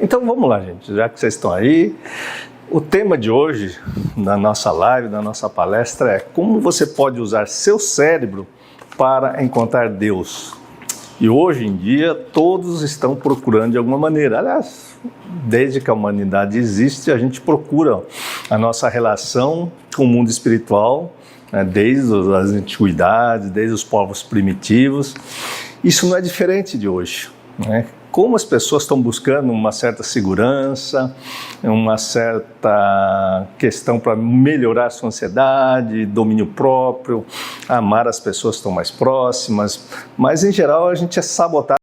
Então vamos lá, gente, já que vocês estão aí, o tema de hoje, da nossa live, da nossa palestra é como você pode usar seu cérebro para encontrar Deus. E hoje em dia todos estão procurando de alguma maneira, aliás, desde que a humanidade existe, a gente procura a nossa relação com o mundo espiritual, né, desde as antiguidades, desde os povos primitivos. Isso não é diferente de hoje, né? Como as pessoas estão buscando uma certa segurança, uma certa questão para melhorar a sua ansiedade, domínio próprio, amar as pessoas que estão mais próximas, mas em geral a gente é sabotado.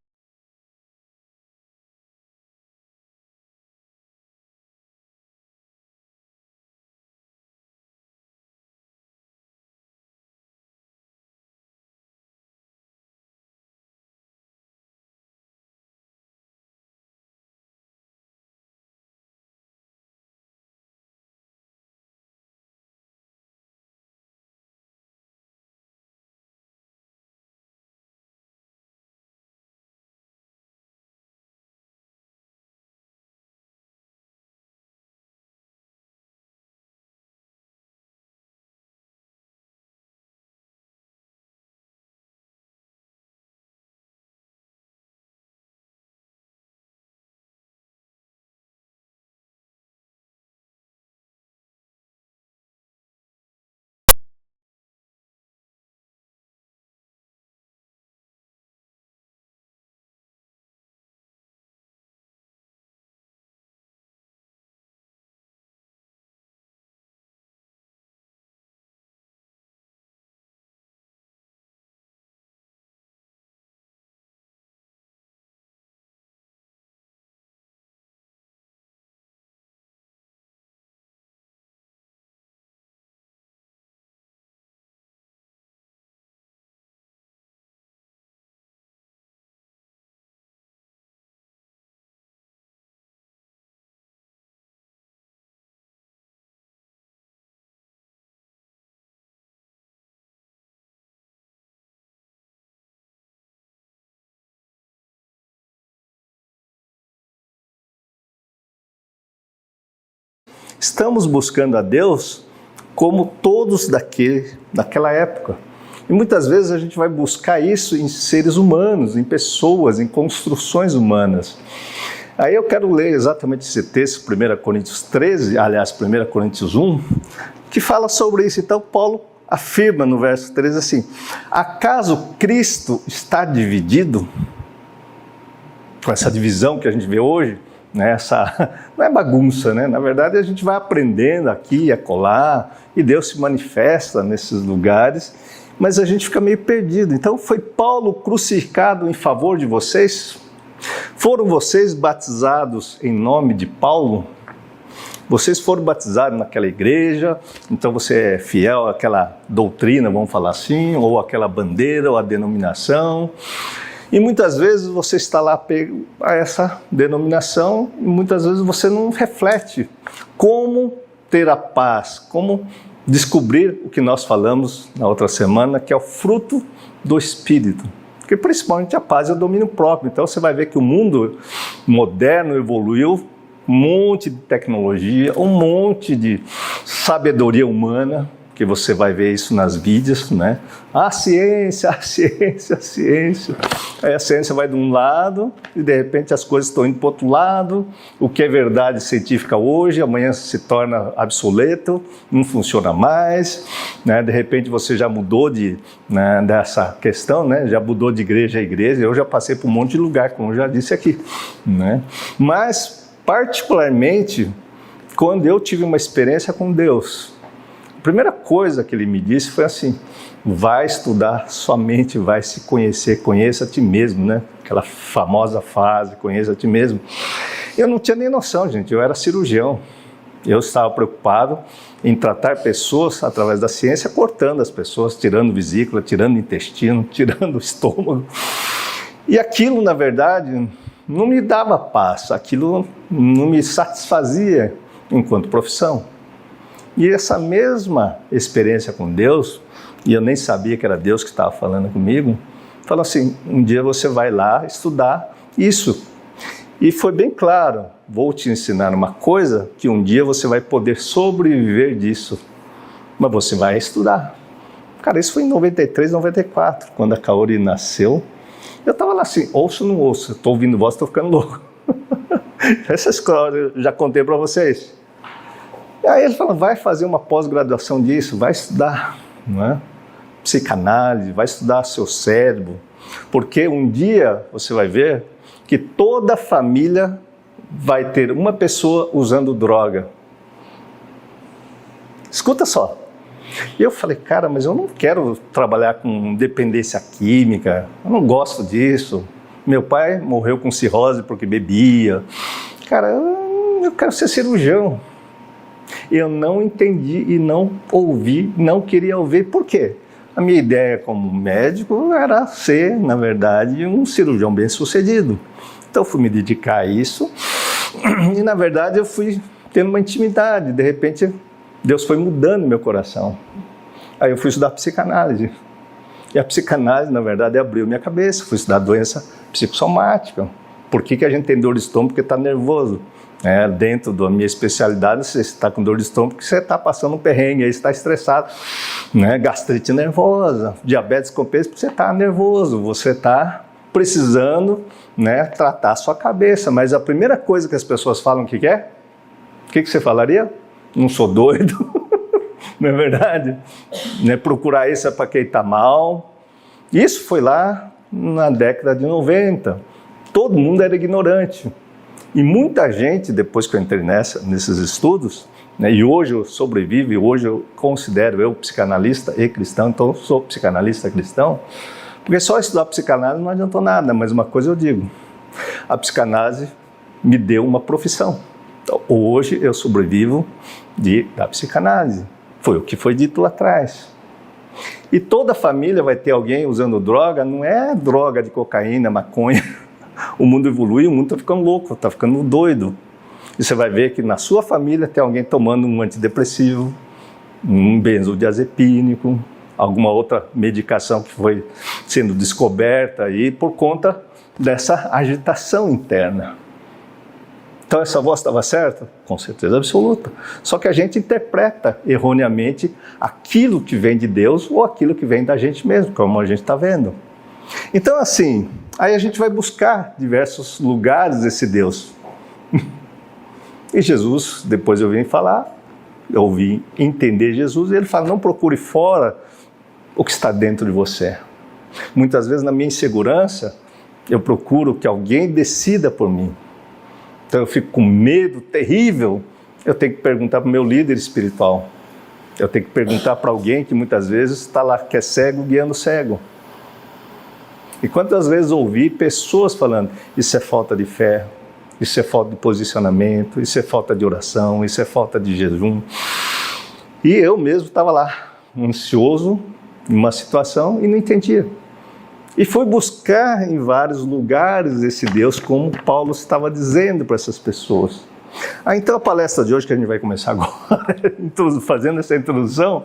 Estamos buscando a Deus como todos daquela época. E muitas vezes a gente vai buscar isso em seres humanos, em pessoas, em construções humanas. Aí eu quero ler exatamente esse texto, 1 Coríntios 13, aliás, 1 Coríntios 1, que fala sobre isso. Então Paulo afirma no verso 13 assim: acaso Cristo está dividido? Com essa divisão que a gente vê hoje, né, não é bagunça, né? Na verdade a gente vai aprendendo aqui e acolá, e Deus se manifesta nesses lugares, mas a gente fica meio perdido. Então foi Paulo crucificado em favor de vocês? Foram vocês batizados em nome de Paulo? Vocês foram batizados naquela igreja, então você é fiel àquela doutrina, vamos falar assim, ou àquela bandeira, ou à denominação. E muitas vezes você está lá pego a essa denominação e muitas vezes você não reflete como ter a paz, como descobrir o que nós falamos na outra semana, que é o fruto do Espírito. Porque principalmente a paz é o domínio próprio. Então você vai ver que o mundo moderno evoluiu, um monte de tecnologia, um monte de sabedoria humana, que você vai ver isso nas mídias, né? A ciência, a ciência, a ciência. Aí a ciência vai de um lado e de repente as coisas estão indo para o outro lado. O que é verdade científica hoje, amanhã se torna obsoleto, não funciona mais, né? De repente você já mudou dessa questão, né? Já mudou de igreja a igreja. Eu já passei por um monte de lugar, como eu já disse aqui, né? Mas, particularmente, quando eu tive uma experiência com Deus, a primeira coisa que ele me disse foi assim: vai estudar sua mente, vai se conhecer, conheça a ti mesmo, né? Aquela famosa frase, conheça a ti mesmo. Eu não tinha nem noção, gente, eu era cirurgião. Eu estava preocupado em tratar pessoas através da ciência, cortando as pessoas, tirando vesícula, tirando intestino, tirando o estômago. E aquilo, na verdade, não me dava paz, aquilo não me satisfazia enquanto profissão. E essa mesma experiência com Deus, e eu nem sabia que era Deus que estava falando comigo, falou assim: um dia você vai lá estudar isso. E foi bem claro, vou te ensinar uma coisa que um dia você vai poder sobreviver disso, mas você vai estudar. Cara, isso foi em 93, 94, quando a Kaori nasceu. Eu estava lá assim, ouço ou não ouço? Estou ouvindo voz, estou ficando louco. Essa história eu já contei para vocês. E aí ele falou, vai fazer uma pós-graduação disso, vai estudar, não é? Psicanálise, vai estudar seu cérebro, porque um dia você vai ver que toda a família vai ter uma pessoa usando droga. Escuta só. E eu falei, cara, mas eu não quero trabalhar com dependência química, eu não gosto disso. Meu pai morreu com cirrose porque bebia. Cara, eu quero ser cirurgião. Eu não entendi e não ouvi, não queria ouvir. Por quê? A minha ideia como médico era ser, na verdade, um cirurgião bem-sucedido. Então eu fui me dedicar a isso e, na verdade, eu fui tendo uma intimidade. De repente, Deus foi mudando meu coração. Aí eu fui estudar psicanálise. E a psicanálise, na verdade, abriu minha cabeça. Fui estudar doença psicossomática. Por que a gente tem dor de estômago? Porque está nervoso. Dentro da minha especialidade, você está com dor de estômago porque você está passando um perrengue, aí está estressado. Gastrite nervosa, diabetes compensa porque você está nervoso, você está precisando tratar a sua cabeça. Mas a primeira coisa que as pessoas falam o que é? O que você falaria? Não sou doido. Não é verdade? Procurar isso é para quem está mal. Isso foi lá na década de 90. Todo mundo era ignorante. E muita gente, depois que eu entrei nesses estudos, e hoje eu sobrevivo, e hoje eu considero eu psicanalista e cristão, então eu sou psicanalista cristão, porque só estudar psicanálise não adiantou nada, mas uma coisa eu digo, a psicanálise me deu uma profissão. Então, hoje eu sobrevivo da psicanálise. Foi o que foi dito lá atrás. E toda família vai ter alguém usando droga, não é droga de cocaína, maconha. O mundo evolui, o mundo está ficando louco, está ficando doido. E você vai ver que na sua família tem alguém tomando um antidepressivo, um benzodiazepínico, alguma outra medicação que foi sendo descoberta aí por conta dessa agitação interna. Então essa voz estava certa? Com certeza absoluta. Só que a gente interpreta erroneamente aquilo que vem de Deus ou aquilo que vem da gente mesmo, como a gente está vendo. Então assim, aí a gente vai buscar diversos lugares esse Deus. E Jesus, depois eu vim falar, eu ouvi entender Jesus, e ele fala, não procure fora o que está dentro de você. Muitas vezes na minha insegurança, eu procuro que alguém decida por mim. Então eu fico com medo terrível, eu tenho que perguntar para o meu líder espiritual. Eu tenho que perguntar para alguém que muitas vezes está lá, que é cego, guiando cego. E quantas vezes ouvi pessoas falando, isso é falta de fé, isso é falta de posicionamento, isso é falta de oração, isso é falta de jejum. E eu mesmo estava lá, ansioso, em uma situação e não entendia. E fui buscar em vários lugares esse Deus, como Paulo estava dizendo para essas pessoas. Então a palestra de hoje, que a gente vai começar agora, fazendo essa introdução,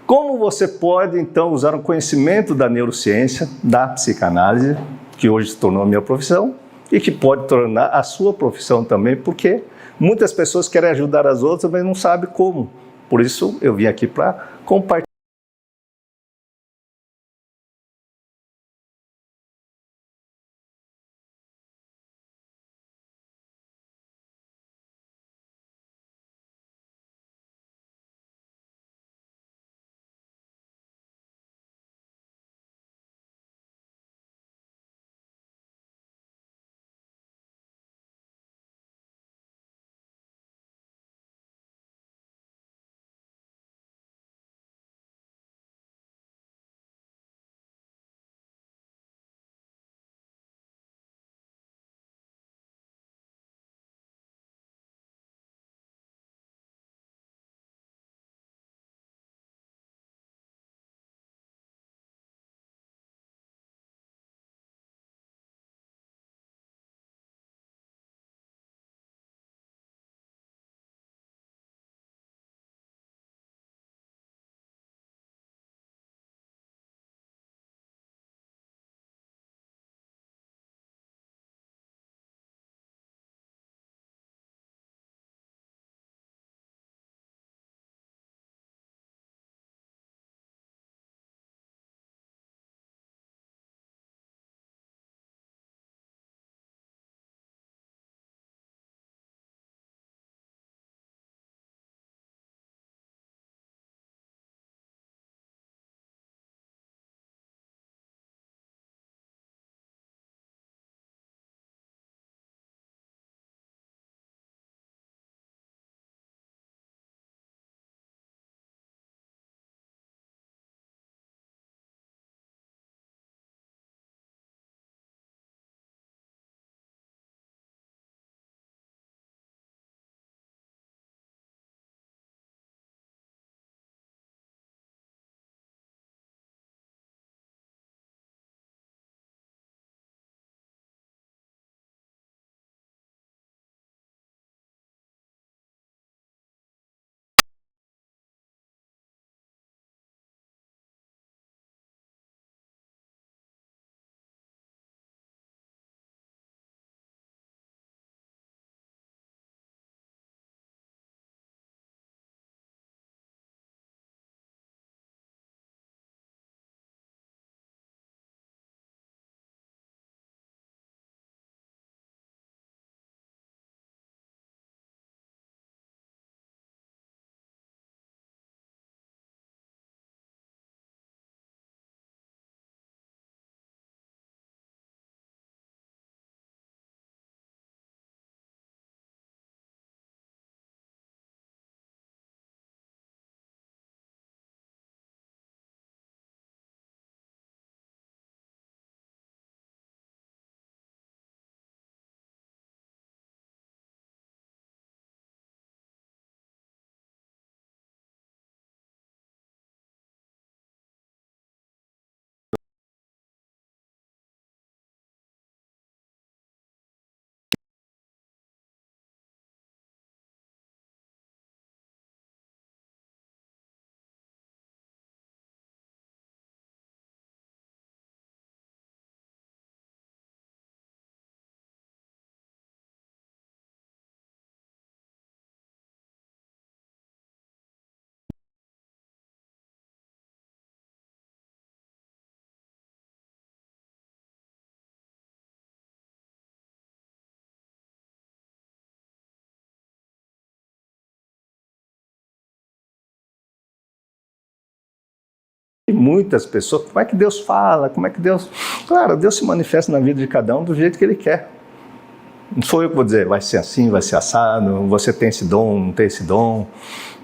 como você pode então usar o conhecimento da neurociência, da psicanálise, que hoje se tornou a minha profissão, e que pode tornar a sua profissão também, porque muitas pessoas querem ajudar as outras, mas não sabem como. Por isso eu vim aqui para compartilhar. Tem muitas pessoas, como é que Deus fala? Como é que Deus... Claro, Deus se manifesta na vida de cada um do jeito que Ele quer. Não sou eu que vou dizer, vai ser assim, vai ser assado, você tem esse dom, não tem esse dom.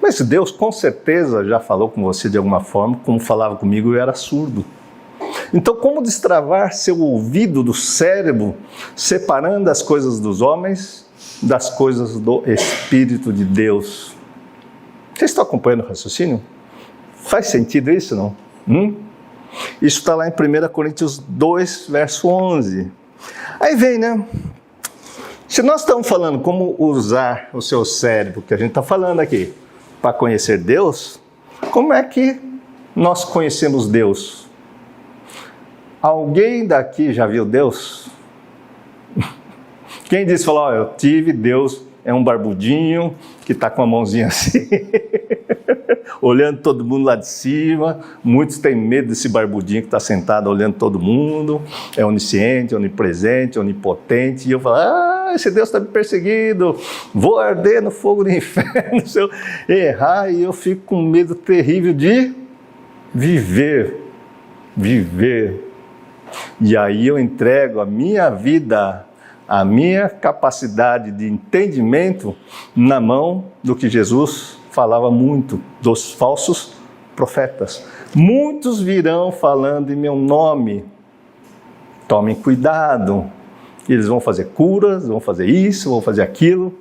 Mas Deus com certeza já falou com você de alguma forma, como falava comigo, eu era surdo. Então, como destravar seu ouvido do cérebro, separando as coisas dos homens das coisas do Espírito de Deus? Vocês estão acompanhando o raciocínio? Faz sentido isso, não? Isso está lá em 1 Coríntios 2, verso 11. Aí vem, né? Se nós estamos falando como usar o seu cérebro, que a gente está falando aqui, para conhecer Deus, como é que nós conhecemos Deus? Alguém daqui já viu Deus? Quem disse, falou, eu tive Deus, é um barbudinho que está com a mãozinha assim, olhando todo mundo lá de cima. Muitos têm medo desse barbudinho que está sentado olhando todo mundo, é onisciente, onipresente, onipotente, e eu falo, esse Deus está me perseguindo, vou arder no fogo do inferno se eu errar, e eu fico com medo terrível de viver. E aí eu entrego a minha vida, a minha capacidade de entendimento na mão do que Jesus falava muito, dos falsos profetas. Muitos virão falando em meu nome, tomem cuidado, eles vão fazer curas, vão fazer isso, vão fazer aquilo.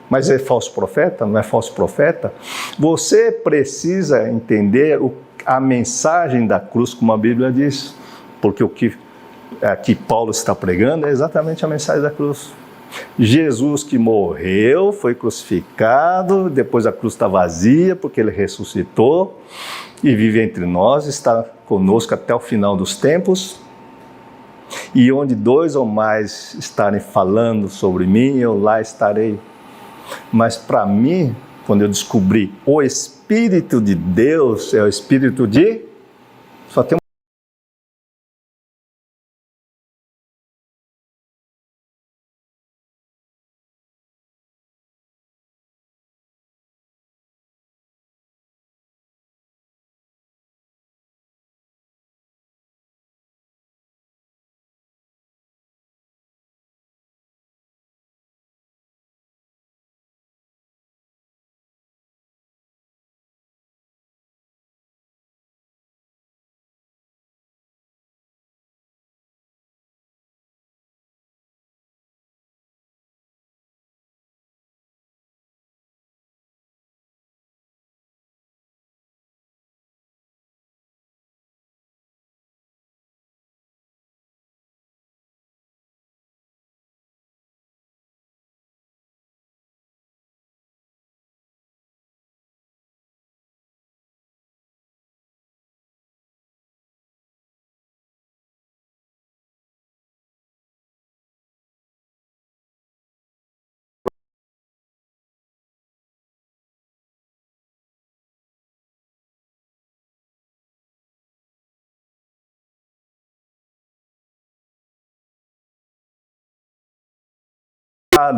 Mas é falso profeta? Não é falso profeta? Você precisa entender a mensagem da cruz, como a Bíblia diz, porque o que aqui Paulo está pregando é exatamente a mensagem da cruz. Jesus que morreu, foi crucificado, depois a cruz está vazia, porque Ele ressuscitou e vive entre nós, está conosco até o final dos tempos. E onde 2 ou mais estarem falando sobre mim, eu lá estarei. Mas para mim, quando eu descobri o Espírito de Deus, é o Espírito de... Só tem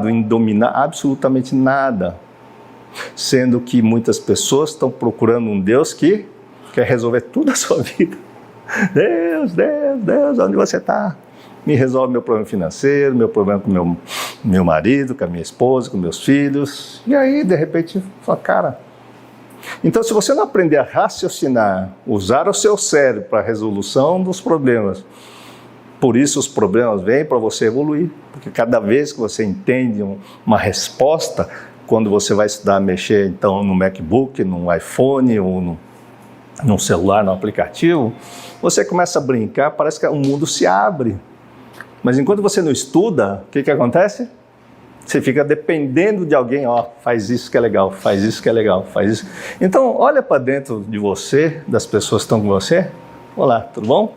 em dominar absolutamente nada, sendo que muitas pessoas estão procurando um Deus que quer resolver tudo a sua vida. Deus, onde você está? Me resolve meu problema financeiro, meu problema com meu marido, com a minha esposa, com meus filhos. E aí, de repente, fala, cara... Então, se você não aprender a raciocinar, usar o seu cérebro para a resolução dos problemas, por isso os problemas vêm para você evoluir, porque cada vez que você entende uma resposta, quando você vai estudar a mexer então no MacBook, no iPhone ou num celular, no aplicativo, você começa a brincar, parece que o mundo se abre. Mas enquanto você não estuda, o que acontece? Você fica dependendo de alguém, faz isso que é legal, faz isso que é legal, faz isso. Então, olha para dentro de você, das pessoas que estão com você. Olá, tudo bom?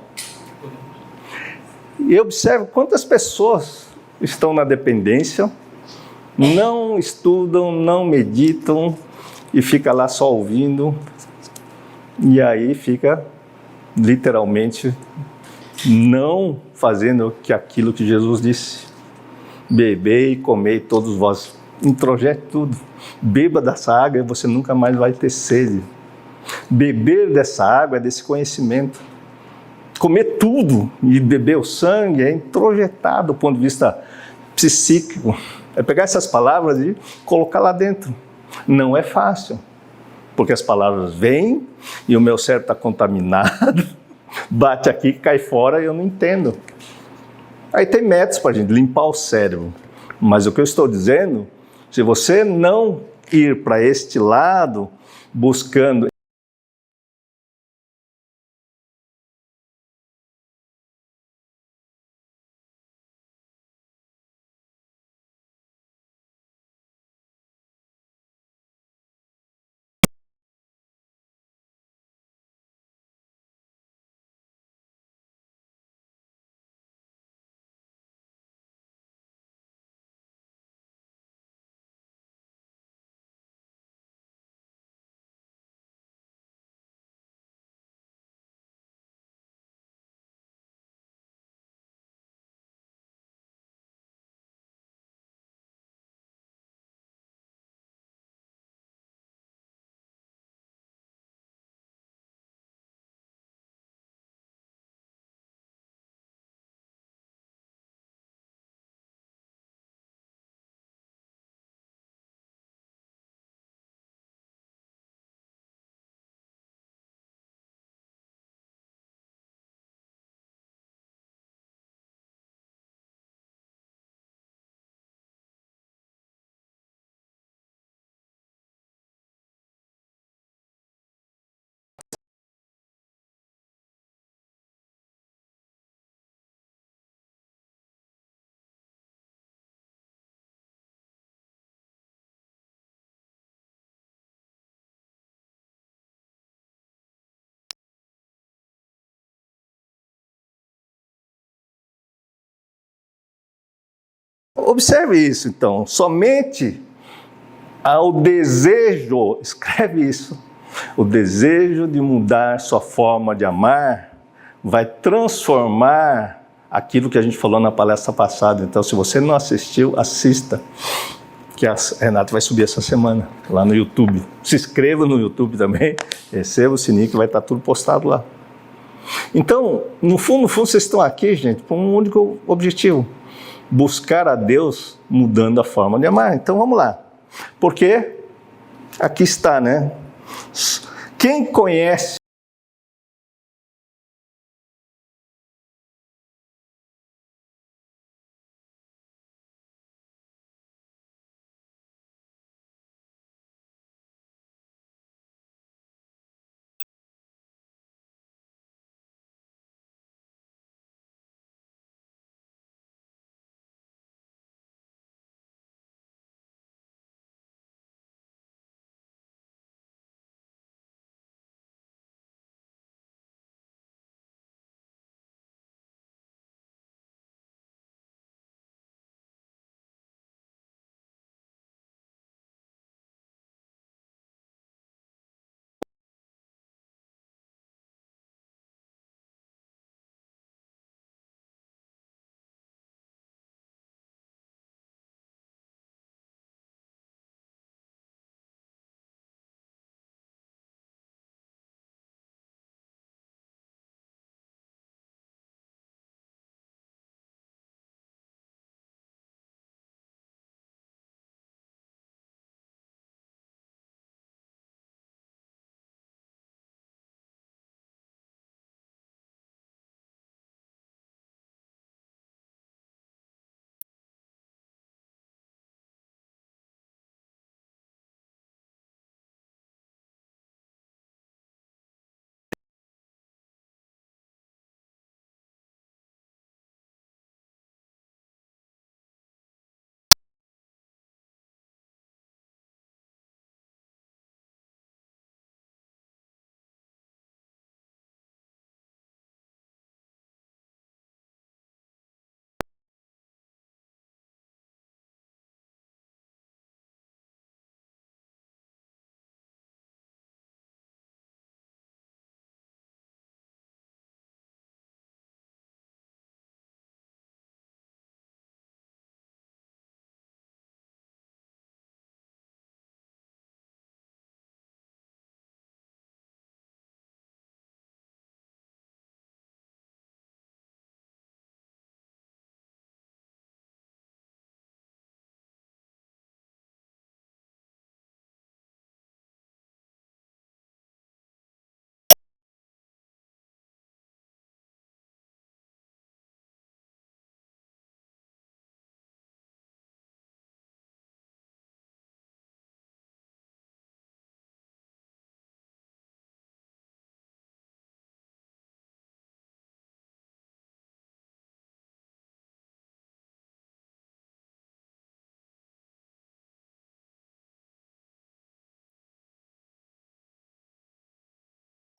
E observe quantas pessoas estão na dependência, não estudam, não meditam e fica lá só ouvindo, e aí fica literalmente não fazendo aquilo que Jesus disse. Bebei e comei todos vós, introjete tudo, beba dessa água e você nunca mais vai ter sede. Beber dessa água, desse conhecimento. Comer tudo e beber o sangue é introjetado do ponto de vista psíquico. É pegar essas palavras e colocar lá dentro. Não é fácil, porque as palavras vêm e o meu cérebro está contaminado, bate aqui, cai fora e eu não entendo. Aí tem métodos para a gente limpar o cérebro. Mas o que eu estou dizendo, se você não ir para este lado, buscando... Observe isso, então. Somente ao desejo, escreve isso, o desejo de mudar sua forma de amar vai transformar aquilo que a gente falou na palestra passada. Então, se você não assistiu, assista, que a Renata vai subir essa semana lá no YouTube. Se inscreva no YouTube também, receba o sininho que vai estar tudo postado lá. Então, no fundo, vocês estão aqui, gente, com um único objetivo: buscar a Deus mudando a forma de amar. Então, vamos lá. Porque aqui está, né? Quem conhece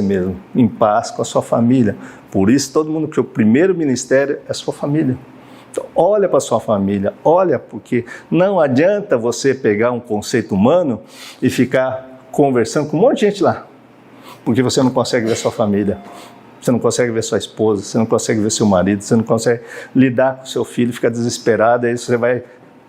mesmo, em paz com a sua família. Por isso, todo mundo que o primeiro ministério é a sua família. Então, olha para a sua família, olha, porque não adianta você pegar um conceito humano e ficar conversando com um monte de gente lá, porque você não consegue ver sua família, você não consegue ver sua esposa, você não consegue ver seu marido, você não consegue lidar com seu filho, fica desesperado, aí você vai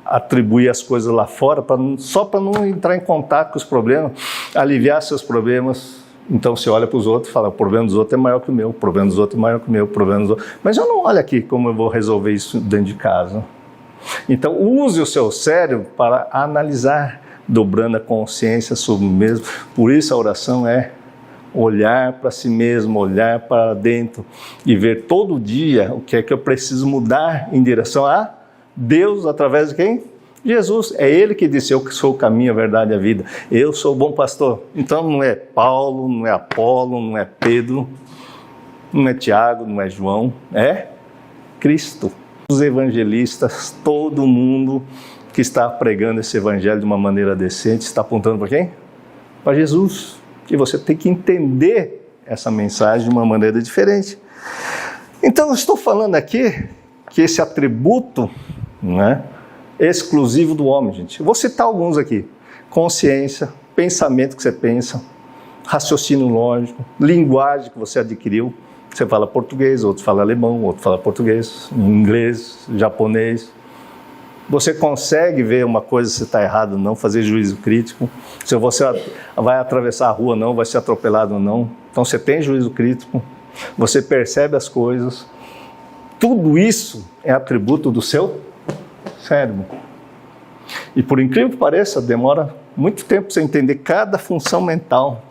atribuir as coisas lá fora só para não entrar em contato com os problemas, aliviar seus problemas. Então você olha para os outros e fala, o problema dos outros é maior que o meu, o problema dos outros é maior que o meu, o problema dos outros... Mas eu não olho aqui como eu vou resolver isso dentro de casa. Então use o seu cérebro para analisar, dobrando a consciência sobre o mesmo. Por isso a oração é olhar para si mesmo, olhar para dentro e ver todo dia o que é que eu preciso mudar em direção a Deus, através de quem? Jesus. É Ele que disse, eu que sou o caminho, a verdade e a vida. Eu sou o bom pastor. Então não é Paulo, não é Apolo, não é Pedro, não é Tiago, não é João, é Cristo. Os evangelistas, todo mundo que está pregando esse evangelho de uma maneira decente, está apontando para quem? Para Jesus. E você tem que entender essa mensagem de uma maneira diferente. Então eu estou falando aqui que esse atributo, né, exclusivo do homem, gente. Eu vou citar alguns aqui. Consciência, pensamento que você pensa, raciocínio lógico, linguagem que você adquiriu. Você fala português, outro fala alemão, outro fala português, inglês, japonês. Você consegue ver uma coisa se está errado ou não, fazer juízo crítico. Se você vai atravessar a rua ou não, vai ser atropelado ou não. Então você tem juízo crítico, você percebe as coisas. Tudo isso é atributo do seu cérebro. E por incrível que pareça, demora muito tempo para você entender cada função mental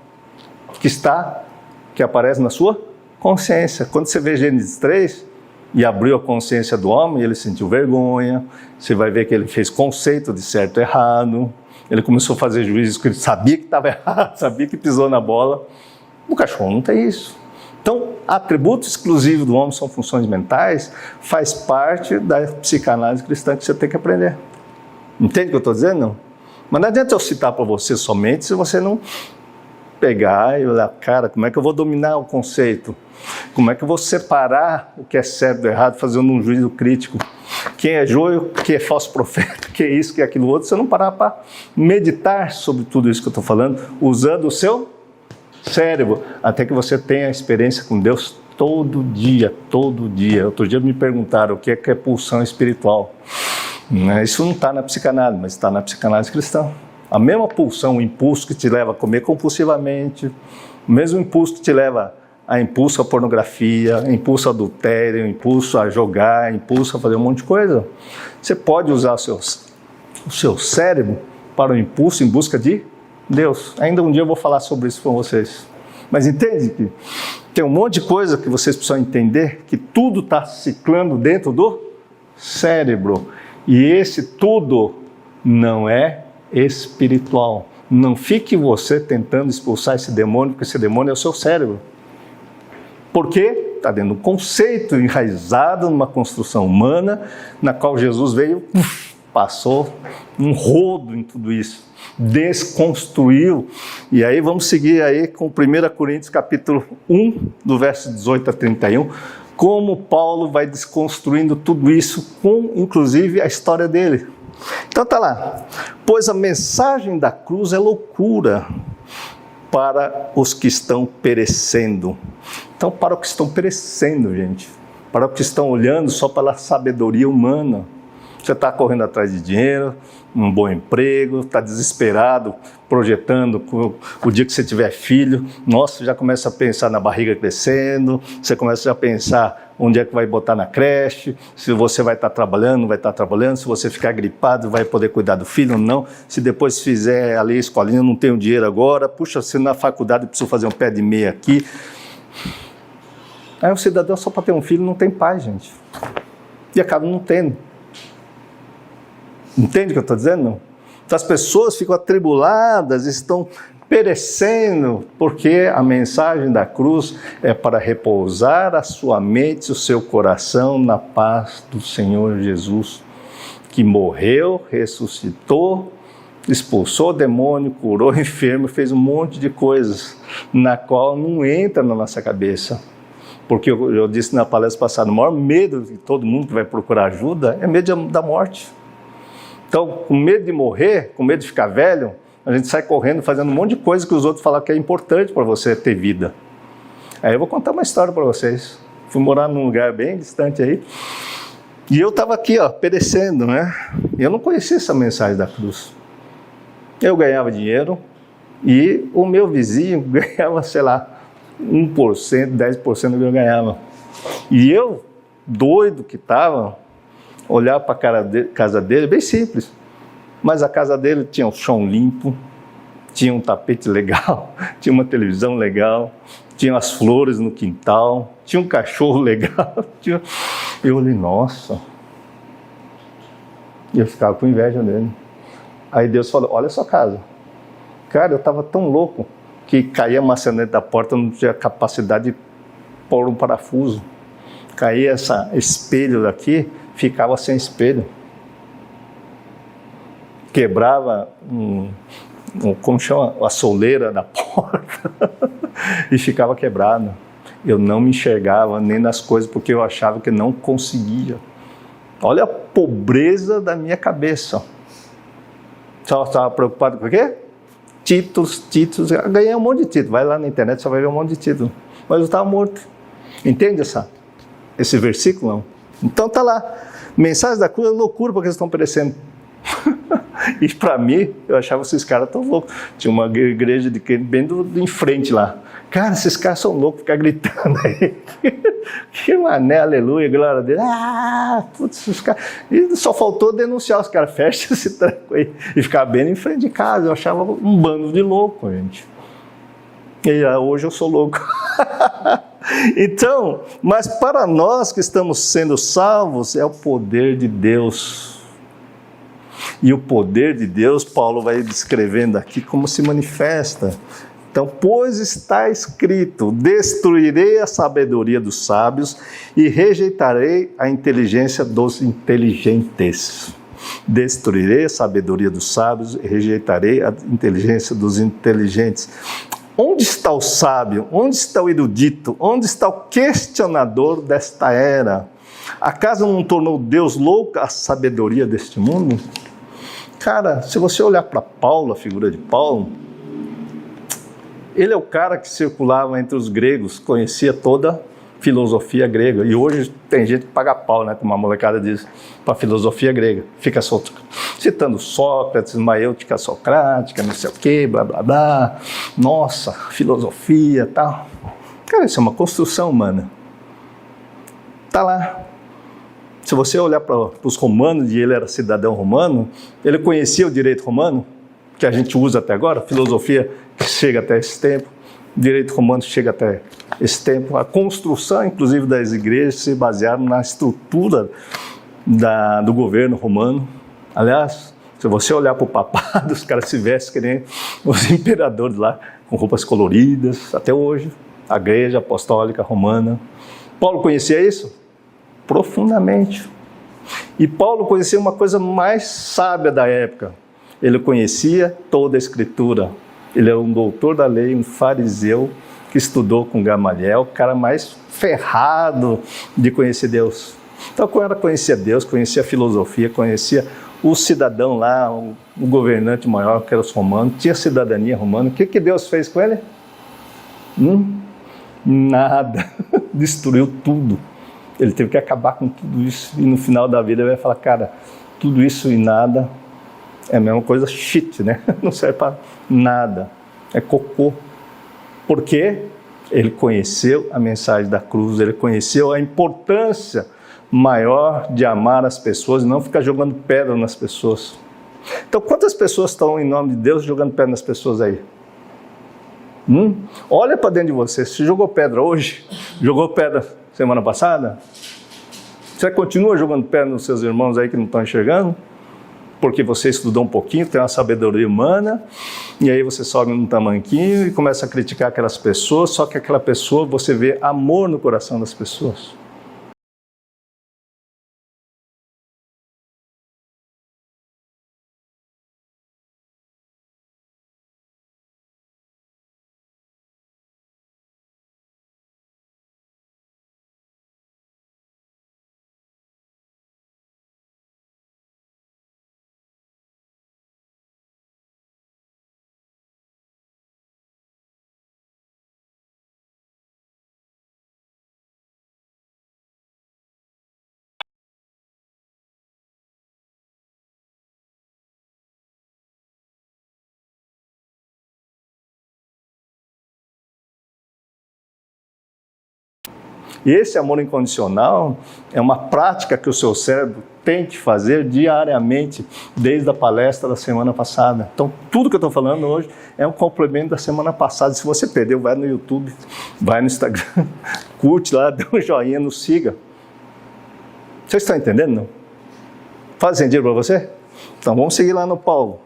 que aparece na sua consciência. Quando você vê Gênesis 3 e abriu a consciência do homem, ele sentiu vergonha, você vai ver que ele fez conceito de certo e errado, ele começou a fazer juízo, que ele sabia que estava errado, sabia que pisou na bola. O cachorro não tem isso. Então, atributo exclusivo do homem são funções mentais, faz parte da psicanálise cristã que você tem que aprender. Entende o que eu estou dizendo? Não. Mas não adianta eu citar para você somente se você não pegar e olhar, cara, como é que eu vou dominar o conceito? Como é que eu vou separar o que é certo do errado, fazendo um juízo crítico? Quem é joio, quem é falso profeta, que é isso, que é aquilo outro, se eu não parar para meditar sobre tudo isso que eu estou falando, usando o seu cérebro, até que você tenha experiência com Deus todo dia, todo dia. Outro dia me perguntaram o que é pulsão espiritual. Isso não está na psicanálise, mas está na psicanálise cristã. A mesma pulsão, o impulso que te leva a comer compulsivamente, o mesmo impulso que te leva a impulso à pornografia, impulso ao adultério, impulso a jogar, impulso a fazer um monte de coisa. Você pode usar o seu cérebro para o impulso em busca de Deus. Ainda um dia eu vou falar sobre isso com vocês. Mas entende que tem um monte de coisa que vocês precisam entender, que tudo está ciclando dentro do cérebro. E esse tudo não é espiritual. Não fique você tentando expulsar esse demônio, porque esse demônio é o seu cérebro. Porque está dentro de um conceito enraizado numa construção humana, na qual Jesus veio, passou um rodo em tudo isso, desconstruiu. E aí vamos seguir aí com 1 Coríntios capítulo 1, do verso 18 a 31, como Paulo vai desconstruindo tudo isso, com inclusive a história dele. Então tá lá, pois a mensagem da cruz é loucura para os que estão perecendo. Então, para os que estão perecendo, gente, para os que estão olhando só pela sabedoria humana. Você está correndo atrás de dinheiro, um bom emprego, está desesperado, projetando o dia que você tiver filho. Nossa, já começa a pensar na barriga crescendo, você começa a pensar onde é que vai botar na creche, se você vai estar trabalhando, não vai estar trabalhando, se você ficar gripado, vai poder cuidar do filho ou não, se depois fizer ali a escolinha, não tenho dinheiro agora, puxa, se na faculdade eu preciso fazer um pé de meia aqui. Aí o cidadão só para ter um filho não tem paz, gente. E acaba não tendo. Entende o que eu estou dizendo? Não? Então, as pessoas ficam atribuladas, estão perecendo, porque a mensagem da cruz é para repousar a sua mente, o seu coração na paz do Senhor Jesus, que morreu, ressuscitou expulsou o demônio, curou o enfermo, fez um monte de coisas, na qual não entra na nossa cabeça. Porque eu disse na palestra passada, o maior medo de todo mundo que vai procurar ajuda é medo da morte. Então, com medo de morrer, com medo de ficar velho, a gente sai correndo, fazendo um monte de coisa que os outros falam que é importante para você ter vida. Aí eu vou contar uma história para vocês. Fui morar num lugar bem distante aí, e eu estava aqui, ó, perecendo, né? Eu não conhecia essa mensagem da cruz. Eu ganhava dinheiro, e o meu vizinho ganhava, sei lá, 1%, 10% do que eu ganhava. E eu, doido que estava, olhava para a casa dele, bem simples, mas a casa dele tinha o chão limpo, tinha um tapete legal, tinha uma televisão legal, tinha as flores no quintal, tinha um cachorro legal. Eu olhei, nossa, e eu ficava com inveja dele. Aí Deus falou, olha a sua casa. Cara, eu estava tão louco que caía a maçaneta da porta, eu não tinha capacidade de pôr um parafuso. Caía esse espelho daqui, ficava sem espelho. Quebrava como chama? A soleira da porta e ficava quebrado. Eu não me enxergava nem nas coisas porque eu achava que não conseguia. Olha a pobreza da minha cabeça. Só estava preocupado com o quê? Títulos. Eu ganhei um monte de títulos. Vai lá na internet, você vai ver um monte de títulos. Mas eu estava morto. Entende esse versículo? Não? Então está lá. Mensagem da cruz é loucura porque eles estão perecendo. E para mim, eu achava esses caras tão loucos. Tinha uma igreja de crente bem em frente lá. Cara, esses caras são loucos, ficar gritando aí. Que mané, aleluia, glória a Deus. Putz, esses caras. E só faltou denunciar os caras, fecha esse tranco aí. E ficar bem em frente de casa. Eu achava um bando de louco, gente. E hoje eu sou louco. Então, mas para nós que estamos sendo salvos, é o poder de Deus. E o poder de Deus, Paulo vai descrevendo aqui como se manifesta. Então, pois está escrito, destruirei a sabedoria dos sábios e rejeitarei a inteligência dos inteligentes. Destruirei a sabedoria dos sábios e rejeitarei a inteligência dos inteligentes. Onde está o sábio? Onde está o erudito? Onde está o questionador desta era? Acaso não tornou Deus louca a sabedoria deste mundo? Cara, se você olhar para Paulo, a figura de Paulo, ele é o cara que circulava entre os gregos, conhecia toda a filosofia grega. E hoje tem gente que paga pau, né? Como uma molecada diz, para a filosofia grega. Fica citando Sócrates, maêutica socrática, não sei o quê, blá, blá, blá. Nossa, filosofia e tal. Cara, isso é uma construção humana. Está lá. Se você olhar para os romanos, e ele era cidadão romano, ele conhecia o direito romano, que a gente usa até agora, filosofia que chega até esse tempo, direito romano chega até esse tempo. A construção, inclusive, das igrejas se basearam na estrutura do governo romano. Aliás, se você olhar para o papado, os caras se vestem que nem os imperadores lá, com roupas coloridas, até hoje, a igreja apostólica romana. Paulo conhecia isso? Profundamente. E Paulo conhecia uma coisa mais sábia da época. Ele conhecia toda a Escritura. Ele era um doutor da lei, um fariseu que estudou com Gamaliel, o cara mais ferrado de conhecer Deus. Então, quando ela conhecia Deus, conhecia a filosofia, conhecia o cidadão lá, o governante maior, que era os romanos, tinha cidadania romana. O que Deus fez com ele? Nada. Destruiu tudo. Ele teve que acabar com tudo isso. E no final da vida ele vai falar, cara, tudo isso e nada é a mesma coisa shit, né? Não serve para nada. É cocô. Por quê? Ele conheceu a mensagem da cruz, ele conheceu a importância maior de amar as pessoas e não ficar jogando pedra nas pessoas. Então, quantas pessoas estão, em nome de Deus, jogando pedra nas pessoas aí? Olha para dentro de você. Se jogou pedra hoje, jogou pedra semana passada, você continua jogando pedra nos seus irmãos aí que não estão enxergando? Porque você estudou um pouquinho, tem uma sabedoria humana, e aí você sobe num tamanquinho e começa a criticar aquelas pessoas, só que aquela pessoa, você vê amor no coração das pessoas. E esse amor incondicional é uma prática que o seu cérebro tem que fazer diariamente, desde a palestra da semana passada. Então, tudo que eu estou falando hoje é um complemento da semana passada. Se você perdeu, vai no YouTube, vai no Instagram, curte lá, dê um joinha, nos siga. Vocês estão entendendo, não? Faz sentido para você? Então, vamos seguir lá no Paulo.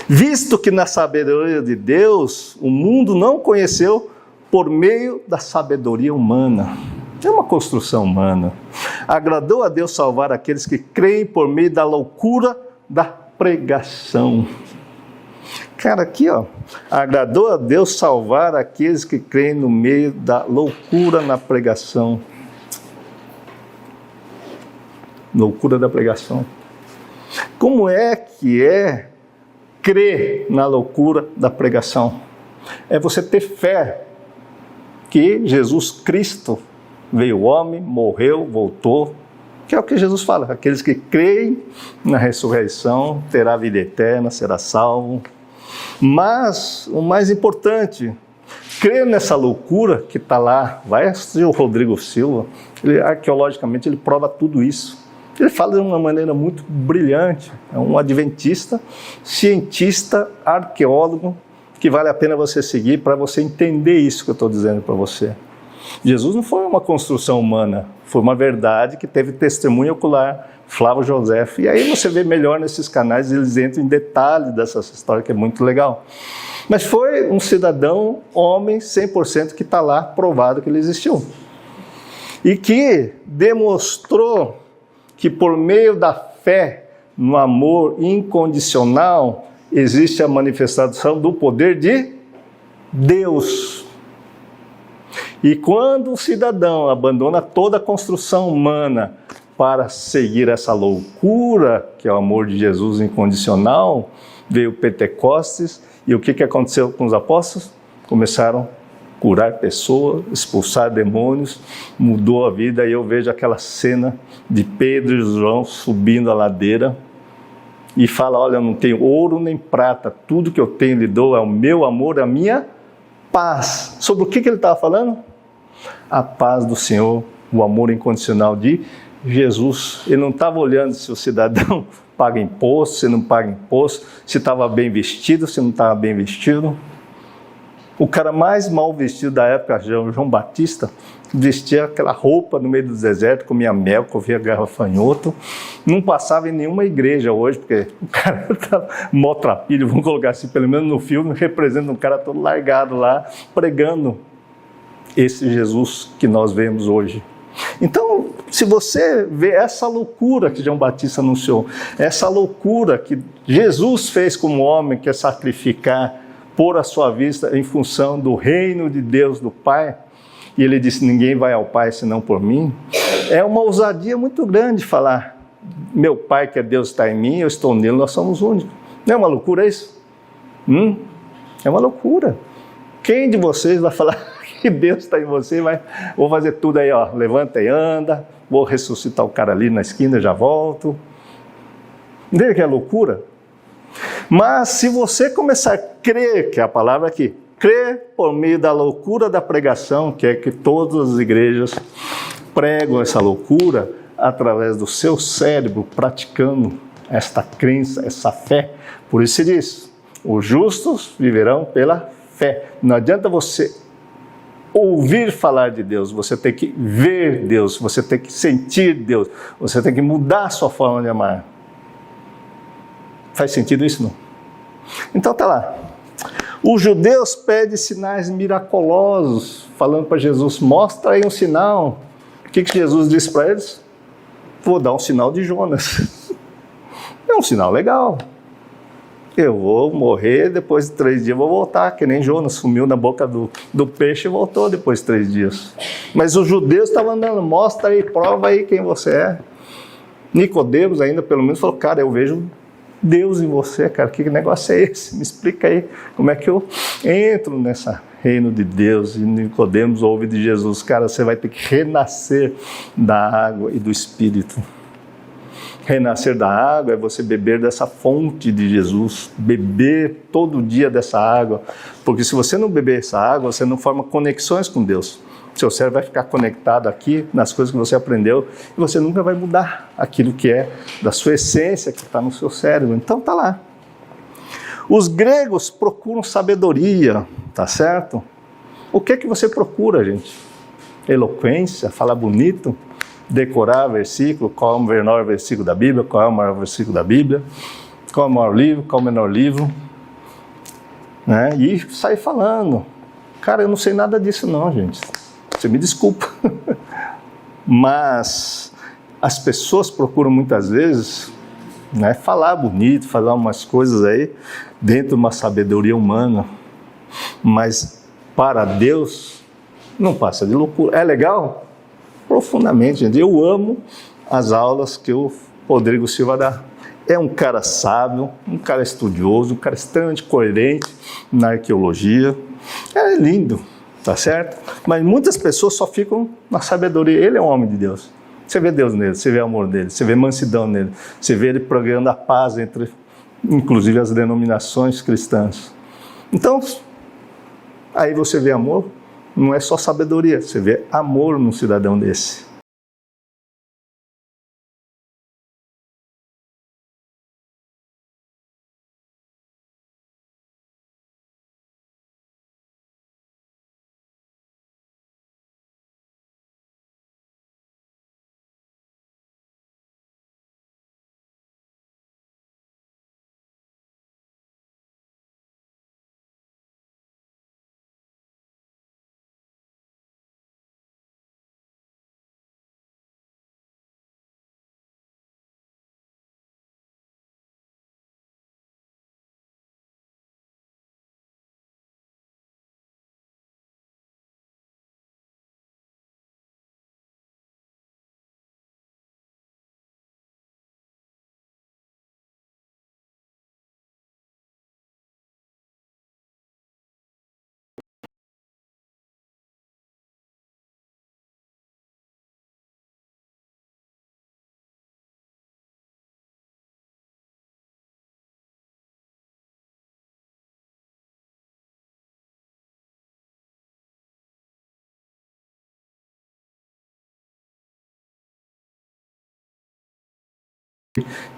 Visto que na sabedoria de Deus, o mundo não conheceu por meio da sabedoria humana. É uma construção humana. Agradou a Deus salvar aqueles que creem por meio da loucura da pregação. Cara, aqui ó, agradou a Deus salvar aqueles que creem no meio da loucura na pregação. Loucura da pregação. Como é que é crer na loucura da pregação? É você ter fé que Jesus Cristo veio homem, morreu, voltou, que é o que Jesus fala, aqueles que creem na ressurreição terá vida eterna, será salvo. Mas o mais importante, crer nessa loucura que está lá, vai assistir o Rodrigo Silva, arqueologicamente ele prova tudo isso. Ele fala de uma maneira muito brilhante, é um adventista, cientista, arqueólogo, que vale a pena você seguir para você entender isso que eu estou dizendo para você. Jesus não foi uma construção humana, foi uma verdade que teve testemunho ocular, Flávio José. E aí você vê melhor nesses canais, eles entram em detalhes dessa história que é muito legal. Mas foi um cidadão, homem, 100% que está lá, provado que ele existiu. E que demonstrou que por meio da fé no amor incondicional, existe a manifestação do poder de Deus. E quando o cidadão abandona toda a construção humana para seguir essa loucura, que é o amor de Jesus incondicional, veio o Pentecostes, e o que aconteceu com os apóstolos? Começaram a curar pessoas, expulsar demônios, mudou a vida, e eu vejo aquela cena de Pedro e João subindo a ladeira, e fala, olha, eu não tenho ouro nem prata, tudo que eu tenho lhe dou é o meu amor, a minha paz. Sobre o que ele estava falando? A paz do Senhor, o amor incondicional de Jesus. Ele não estava olhando se o cidadão paga imposto, se não paga imposto, se estava bem vestido, se não estava bem vestido. O cara mais mal vestido da época, João Batista, vestia aquela roupa no meio do deserto, comia mel, comia gafanhoto, não passava em nenhuma igreja hoje, porque o cara estava mó trapilho, vamos colocar assim, pelo menos no filme, representa um cara todo largado lá, pregando esse Jesus que nós vemos hoje. Então, se você vê essa loucura que João Batista anunciou, essa loucura que Jesus fez como homem, que é sacrificar, pôr a sua vista em função do reino de Deus, do Pai, e ele disse, ninguém vai ao Pai senão por mim, é uma ousadia muito grande falar, meu Pai que é Deus está em mim, eu estou nele, nós somos únicos. Não é uma loucura isso? É uma loucura. Quem de vocês vai falar que Deus está em você, vou fazer tudo aí, ó, levanta e anda, vou ressuscitar o cara ali na esquina, já volto. Entende que é loucura? Mas se você começar a crer, que é a palavra aqui, crer por meio da loucura da pregação, que é que todas as igrejas pregam essa loucura através do seu cérebro, praticando esta crença, essa fé. Por isso se diz, os justos viverão pela fé. Não adianta você ouvir falar de Deus, você tem que ver Deus, você tem que sentir Deus, você tem que mudar a sua forma de amar. Faz sentido isso, não? Então tá lá. Os judeus pedem sinais miraculosos, falando para Jesus, mostra aí um sinal. O que Jesus disse para eles? Vou dar um sinal de Jonas. É um sinal legal. Eu vou morrer, depois de 3 dias vou voltar, que nem Jonas sumiu na boca do peixe e voltou depois de 3 dias. Mas os judeus estavam andando, mostra aí, prova aí quem você é. Nicodemos ainda pelo menos falou, cara, eu vejo Deus em você, cara, que negócio é esse? Me explica aí, como é que eu entro nesse reino de Deus? E Nicodemos ouve de Jesus, cara, você vai ter que renascer da água e do Espírito. Renascer da água é você beber dessa fonte de Jesus, beber todo dia dessa água, porque se você não beber essa água, você não forma conexões com Deus. Seu cérebro vai ficar conectado aqui nas coisas que você aprendeu e você nunca vai mudar aquilo que é da sua essência, que está no seu cérebro. Então está lá. Os gregos procuram sabedoria, tá certo? O que é que você procura, gente? Eloquência, falar bonito, decorar versículo, qual é o menor versículo da Bíblia, qual é o maior versículo da Bíblia, qual é o maior livro, qual é o menor livro, né? E sair falando. Cara, eu não sei nada disso não, gente. Você me desculpa. Mas as pessoas procuram muitas vezes, né, falar bonito, falar umas coisas aí, dentro de uma sabedoria humana. Mas para Deus, não passa de loucura. É legal? Profundamente, gente. Eu amo as aulas que o Rodrigo Silva dá. É um cara sábio, um cara estudioso, um cara extremamente coerente na arqueologia. É lindo, tá certo? Mas muitas pessoas só ficam na sabedoria. Ele é um homem de Deus. Você vê Deus nele, você vê amor nele, você vê mansidão nele, você vê ele pregando a paz entre, inclusive, as denominações cristãs. Então, aí você vê amor, não é só sabedoria, você vê amor num cidadão desse.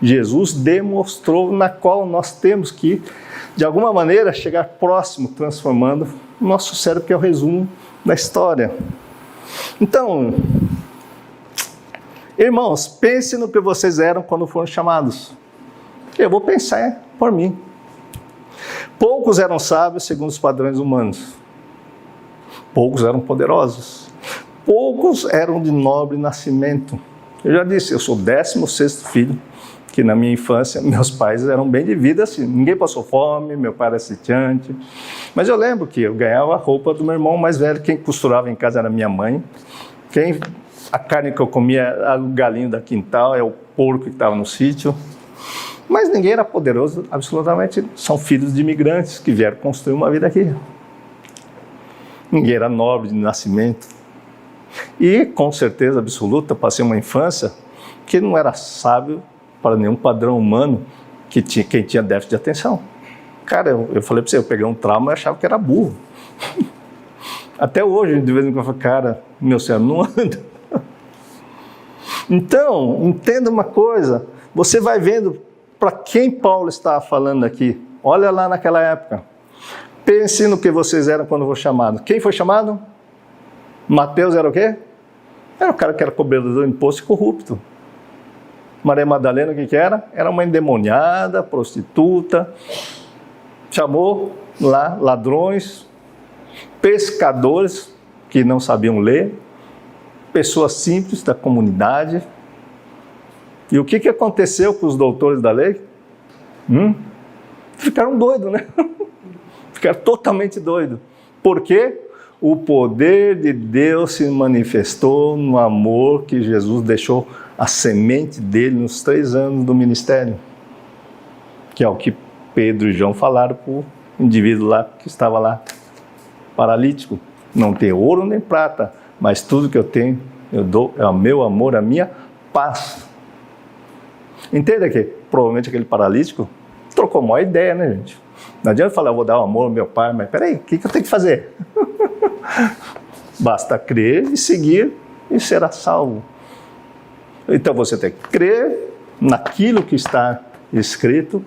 Jesus demonstrou, na qual nós temos que, de alguma maneira, chegar próximo, transformando o nosso cérebro, que é o resumo da história. Então, irmãos, pense no que vocês eram quando foram chamados. Eu vou pensar por mim. Poucos eram sábios segundo os padrões humanos. Poucos eram poderosos. Poucos eram de nobre nascimento. Eu já disse, eu sou o 16º filho, que na minha infância, meus pais eram bem de vida assim. Ninguém passou fome, meu pai era sitiante. Mas eu lembro que eu ganhava a roupa do meu irmão mais velho. Quem costurava em casa era minha mãe. A carne que eu comia era o galinho da quintal, é o porco que estava no sítio. Mas ninguém era poderoso, absolutamente. São filhos de imigrantes que vieram construir uma vida aqui. Ninguém era nobre de nascimento. E, com certeza absoluta, passei uma infância que não era sábio para nenhum padrão humano quem tinha déficit de atenção. Cara, eu falei para você, eu peguei um trauma e achava que era burro. Até hoje, de vez em quando eu falo, cara, meu cérebro não anda. Então, entenda uma coisa, você vai vendo para quem Paulo estava falando aqui. Olha lá naquela época. Pense no que vocês eram quando foram chamados. Quem foi chamado? Mateus era o quê? Era o cara que era cobrador de imposto e corrupto. Maria Madalena, o que era? Era uma endemoniada, prostituta. Chamou lá ladrões, pescadores que não sabiam ler, pessoas simples da comunidade. E o que aconteceu com os doutores da lei? Ficaram doidos, né? Ficaram totalmente doidos. Por quê? O poder de Deus se manifestou no amor que Jesus deixou a semente dele nos 3 anos do ministério. Que é o que Pedro e João falaram para o indivíduo lá que estava lá, paralítico. Não tem ouro nem prata, mas tudo que eu tenho, eu dou, é o meu amor, a minha paz. Entenda que provavelmente aquele paralítico trocou uma ideia, né, gente? Não adianta falar, eu vou dar o amor ao meu pai, mas peraí, o que eu tenho que fazer? Basta crer e seguir e será salvo. Então você tem que crer naquilo que está escrito,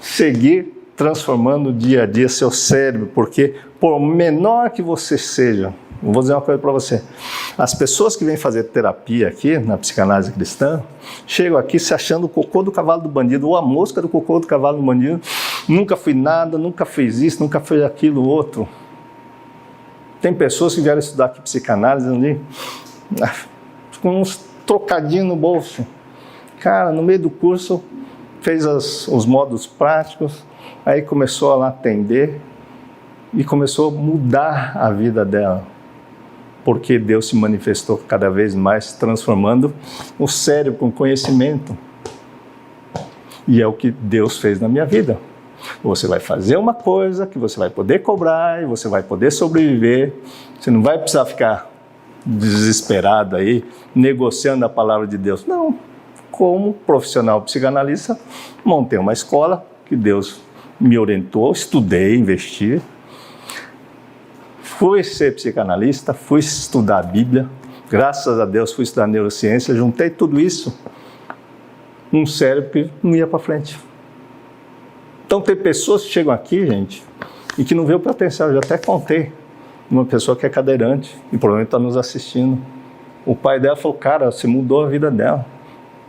seguir transformando dia a dia seu cérebro, porque por menor que você seja, vou dizer uma coisa para você, as pessoas que vêm fazer terapia aqui na psicanálise cristã, chegam aqui se achando o cocô do cavalo do bandido, ou a mosca do cocô do cavalo do bandido, nunca fui nada, nunca fez isso, nunca fez aquilo outro. Tem pessoas que vieram estudar aqui psicanálise ali, com uns trocadinhos no bolso. Cara, no meio do curso, fez os módulos práticos, aí começou a lá atender e começou a mudar a vida dela. Porque Deus se manifestou cada vez mais, transformando o cérebro com conhecimento. E é o que Deus fez na minha vida. Você vai fazer uma coisa que você vai poder cobrar e você vai poder sobreviver. Você não vai precisar ficar desesperado aí, negociando a palavra de Deus. Não. Como profissional psicanalista, montei uma escola que Deus me orientou, estudei, investi. Fui ser psicanalista, fui estudar a Bíblia, graças a Deus fui estudar neurociência, juntei tudo isso, um cérebro que não ia para frente. Então tem pessoas que chegam aqui, gente, e que não vê o potencial. Eu já até contei, uma pessoa que é cadeirante e provavelmente está nos assistindo. O pai dela falou, cara, você mudou a vida dela.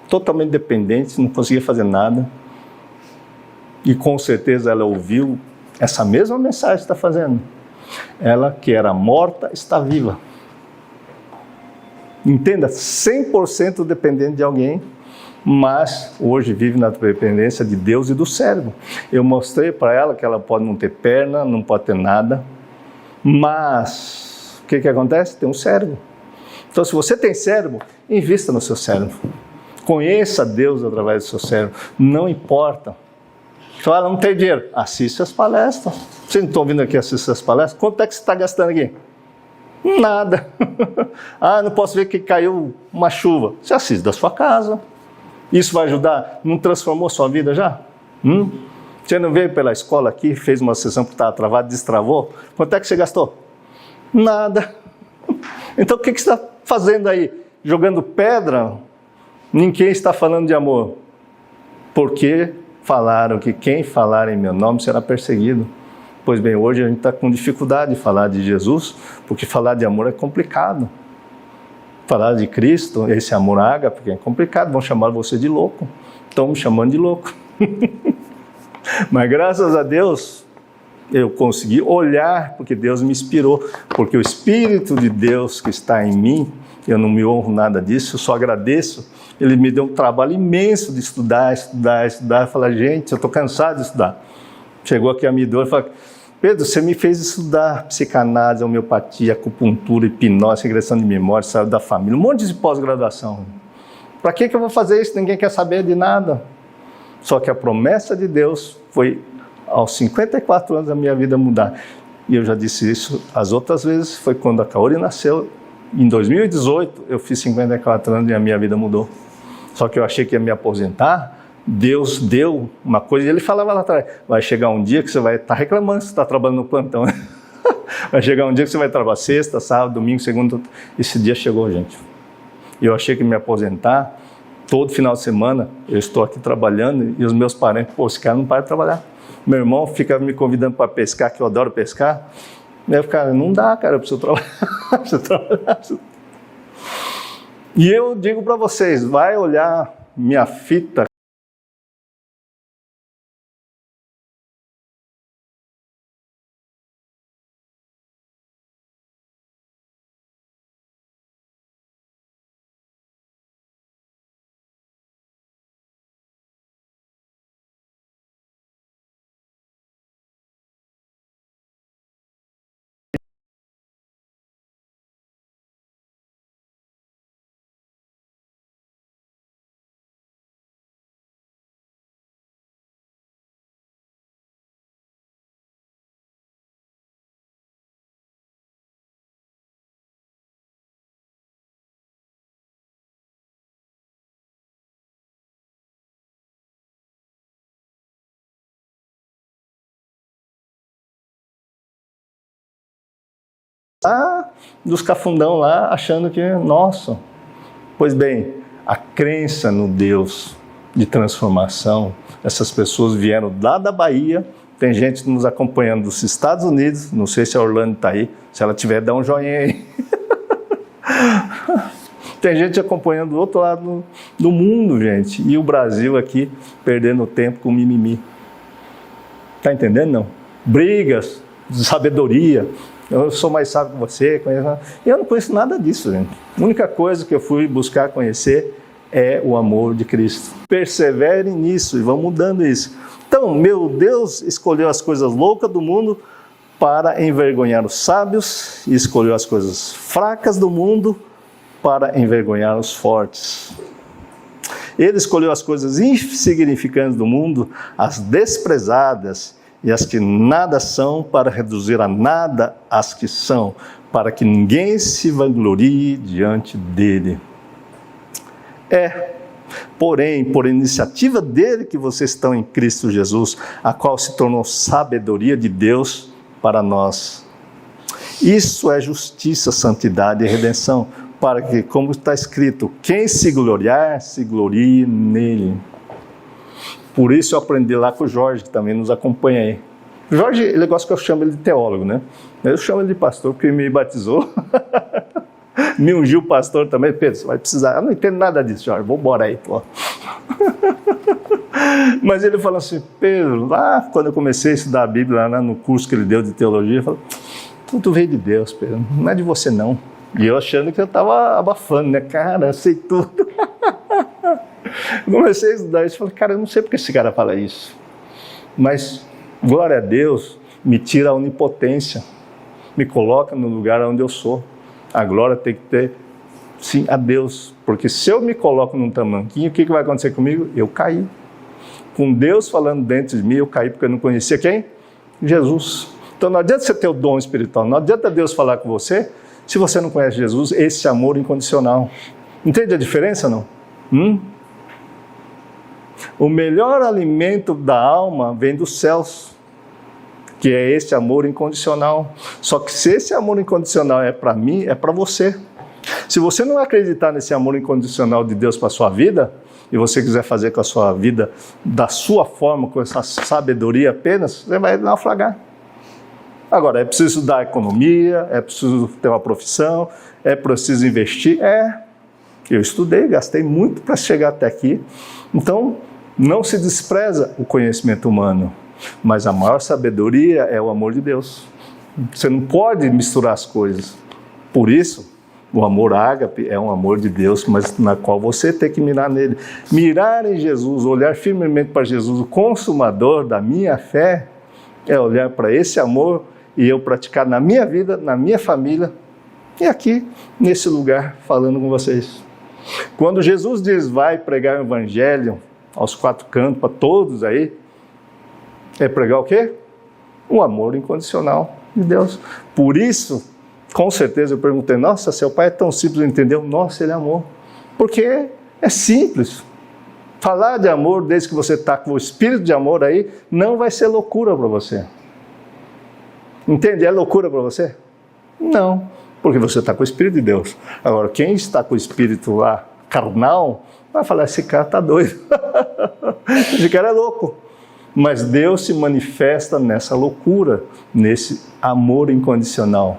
Totalmente dependente, não conseguia fazer nada. E com certeza ela ouviu essa mesma mensagem que está fazendo. Ela que era morta está viva. Entenda, 100% dependente de alguém, mas hoje vive na dependência de Deus e do cérebro. Eu mostrei para ela que ela pode não ter perna, não pode ter nada, mas o que acontece? Tem um cérebro. Então se você tem cérebro, invista no seu cérebro. Conheça Deus através do seu cérebro, não importa. Fala, não tem dinheiro, assiste as palestras. Vocês não estão vindo aqui assistir as palestras? Quanto é que você está gastando aqui? Nada. Ah, não posso ver que caiu uma chuva. Você assiste da sua casa. Isso vai ajudar? Não transformou sua vida já? Você não veio pela escola aqui, fez uma sessão que estava travada, destravou? Quanto é que você gastou? Nada. Então o que você está fazendo aí? Jogando pedra? Ninguém está falando de amor. Porque falaram que quem falar em meu nome será perseguido. Pois bem, hoje a gente está com dificuldade de falar de Jesus, porque falar de amor é complicado. Falar de Cristo, esse amor ágape, é complicado, vão chamar você de louco. Estão me chamando de louco. Mas graças a Deus, eu consegui olhar, porque Deus me inspirou, porque o Espírito de Deus que está em mim, eu não me honro nada disso, eu só agradeço. Ele me deu um trabalho imenso de estudar. Falar, gente, eu estou cansado de estudar. Chegou aqui a minha dor e falou, Pedro, você me fez estudar psicanálise, homeopatia, acupuntura, hipnose, regressão de memória, saúde da família, um monte de pós-graduação. Para que eu vou fazer isso? Ninguém quer saber de nada. Só que a promessa de Deus foi, aos 54 anos, a minha vida mudar. E eu já disse isso as outras vezes, foi quando a Kaori nasceu. Em 2018, eu fiz 54 anos e a minha vida mudou. Só que eu achei que ia me aposentar. Deus deu uma coisa, e ele falava lá atrás, vai chegar um dia que você vai estar reclamando que você está trabalhando no plantão. Vai chegar um dia que você vai trabalhar sexta, sábado, domingo, segunda. Esse dia chegou, gente. E eu achei que ia me aposentar. Todo final de semana eu estou aqui trabalhando e os meus parentes, pô, esse cara não para de trabalhar. Meu irmão fica me convidando para pescar, que eu adoro pescar. E eu fico, não dá, cara, eu preciso trabalhar. Preciso trabalhar. E eu digo para vocês, vai olhar minha fita dos cafundão lá, achando que, nossa. Pois bem, a crença no Deus de transformação, essas pessoas vieram lá da Bahia, tem gente nos acompanhando dos Estados Unidos, não sei se a Orlando está aí, se ela tiver, dá um joinha aí. Tem gente acompanhando do outro lado do mundo, gente, e o Brasil aqui perdendo tempo com mimimi. Está entendendo, não? Brigas, sabedoria, eu sou mais sábio que você. Eu não conheço nada disso, gente. A única coisa que eu fui buscar conhecer é o amor de Cristo. Perseverem nisso e vão mudando isso. Então, meu Deus escolheu as coisas loucas do mundo para envergonhar os sábios e escolheu as coisas fracas do mundo para envergonhar os fortes. Ele escolheu as coisas insignificantes do mundo, as desprezadas e as que nada são, para reduzir a nada as que são, para que ninguém se vanglorie diante dele. Porém, por iniciativa dele que vocês estão em Cristo Jesus, a qual se tornou sabedoria de Deus para nós. Isso é justiça, santidade e redenção, para que, como está escrito, quem se gloriar, se glorie nele. Por isso eu aprendi lá com o Jorge, que também nos acompanha aí. O Jorge, ele gosta que eu chamo ele de teólogo, né? Eu chamo ele de pastor, porque ele me batizou. Me ungiu pastor também. Pedro, você vai precisar. Eu não entendo nada disso, Jorge. Vou embora aí, pô. Mas ele falou assim, Pedro, lá quando eu comecei a estudar a Bíblia, lá no curso que ele deu de teologia, ele falou, tudo veio de Deus, Pedro, não é de você não. E eu achando que eu estava abafando, né? Cara, eu sei tudo. Comecei a estudar isso e falei, cara, eu não sei porque esse cara fala isso. Mas, glória a Deus, me tira a onipotência, me coloca no lugar onde eu sou. A glória tem que ter, sim, a Deus. Porque se eu me coloco num tamanquinho, o que vai acontecer comigo? Eu caí. Com Deus falando dentro de mim, eu caí porque eu não conhecia quem? Jesus. Então não adianta você ter o dom espiritual, não adianta Deus falar com você, se você não conhece Jesus, esse amor incondicional. Entende a diferença, não? O melhor alimento da alma vem dos céus, que é esse amor incondicional. Só que se esse amor incondicional é para mim, é para você. Se você não acreditar nesse amor incondicional de Deus para a sua vida, e você quiser fazer com a sua vida da sua forma, com essa sabedoria apenas, você vai naufragar. Agora, é preciso estudar economia, é preciso ter uma profissão, é preciso investir. Eu estudei, gastei muito para chegar até aqui. Então, não se despreza o conhecimento humano, mas a maior sabedoria é o amor de Deus. Você não pode misturar as coisas. Por isso, o amor ágape é um amor de Deus, mas na qual você tem que mirar nele. Mirar em Jesus, olhar firmemente para Jesus, o consumador da minha fé, é olhar para esse amor e eu praticar na minha vida, na minha família, e aqui, nesse lugar, falando com vocês. Quando Jesus diz, vai pregar o evangelho aos quatro cantos, para todos aí, é pregar o quê? O amor incondicional de Deus. Por isso, com certeza eu perguntei, nossa, seu pai é tão simples, entendeu? Nossa, ele amou. Porque é simples. Falar de amor, desde que você está com o espírito de amor aí, não vai ser loucura para você. Entende? É loucura para você? Não, porque você está com o Espírito de Deus. Agora, quem está com o Espírito lá, carnal, vai falar, esse cara está doido. Esse cara é louco. Mas Deus se manifesta nessa loucura, nesse amor incondicional.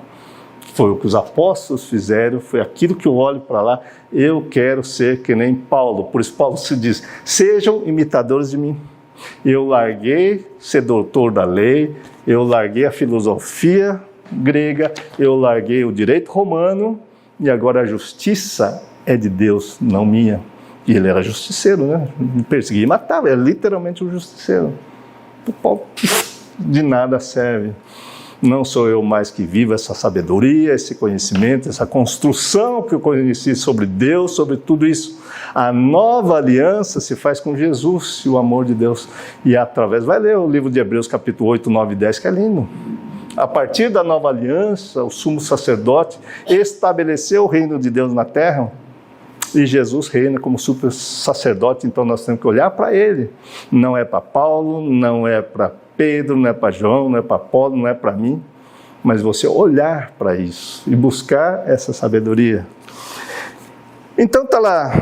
Foi o que os apóstolos fizeram, foi aquilo que eu olho para lá, eu quero ser que nem Paulo. Por isso Paulo se diz, sejam imitadores de mim. Eu larguei ser doutor da lei, eu larguei a filosofia grega, eu larguei o direito romano, e agora a justiça é de Deus, não minha. E ele era justiceiro, né? Me perseguia e matava, era literalmente um justiceiro. O Paulo de nada serve. Não sou eu mais que vivo essa sabedoria, esse conhecimento, essa construção que eu conheci sobre Deus, sobre tudo isso. A nova aliança se faz com Jesus e o amor de Deus. E através, vai ler o livro de Hebreus capítulo 8, 9 e 10, que é lindo. A partir da nova aliança, o sumo sacerdote estabeleceu o reino de Deus na terra, e Jesus reina como super sacerdote, então nós temos que olhar para ele. Não é para Paulo, não é para Pedro, não é para João, não é para Paulo, não é para mim, mas você olhar para isso e buscar essa sabedoria. Então tá lá.